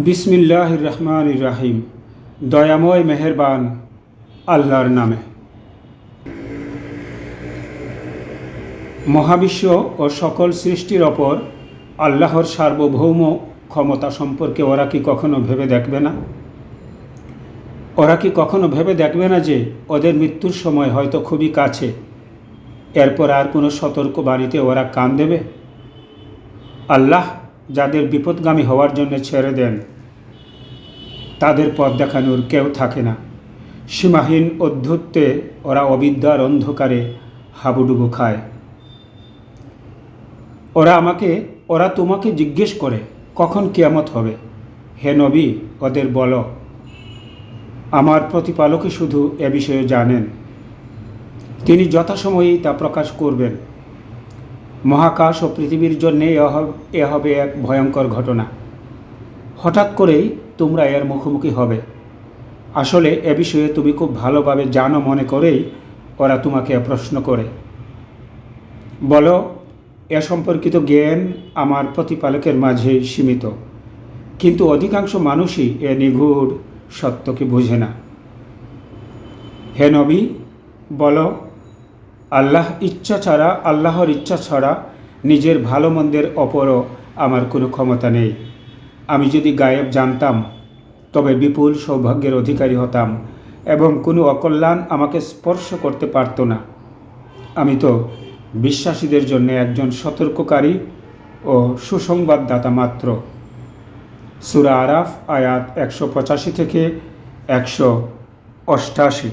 বিসমিল্লাহির রহমানির রহিম। দয়াময় মেহেরবান আল্লাহর নামে। মহাবিশ্ব ও সকল সৃষ্টির ওপর আল্লাহর সার্বভৌম ক্ষমতা সম্পর্কে ওরা কি কখনো ভেবে দেখবে না? ওরা কি কখনো ভেবে দেখবে না যে ওদের মৃত্যুর সময় হয়তো খুবই কাছে, এরপর আর কোনো সতর্কবাণীতে ওরা কান দেবে? আল্লাহ যাদের বিপদগামী হওয়ার জন্য ছেড়ে দেন, তাদের পথ দেখানোর কেউ থাকে না। সীমাহীন অধ্যত্বে ওরা অবিদ্যার অন্ধকারে হাবুডুবু খায়। ওরা তোমাকে জিজ্ঞেস করে কখন কিয়ামত হবে। হে নবী, ওদের বলো, আমার প্রতিপালকই শুধু এ বিষয়ে জানেন। তিনি যথাসময়েই তা প্রকাশ করবেন। মহাকাশ ও পৃথিবীর জন্যে এ হবে এক ভয়ঙ্কর ঘটনা। হঠাৎ করেই তোমরা এর মুখোমুখি হবে। আসলে এ বিষয়ে তুমি খুব ভালোভাবে জানো মনে করেই ওরা তোমাকে প্রশ্ন করে। বলো, এ সম্পর্কিত জ্ঞান আমার প্রতিপালকের মাঝে সীমিত, কিন্তু অধিকাংশ মানুষই এ নিগূঢ় সত্যকে বোঝে না। হে নবী, বলো, আল্লাহর ইচ্ছা ছাড়া নিজের ভালো মন্দের ওপরও আমার কোনো ক্ষমতা নেই। আমি যদি গায়েব জানতাম তবে বিপুল সৌভাগ্যের অধিকারী হতাম এবং কোনো অকল্যাণ আমাকে স্পর্শ করতে পারত না। আমি তো বিশ্বাসীদের জন্য একজন সতর্ককারী ও সুসংবাদদাতা মাত্র। সূরা আরাফ আয়াত 185 থেকে 188।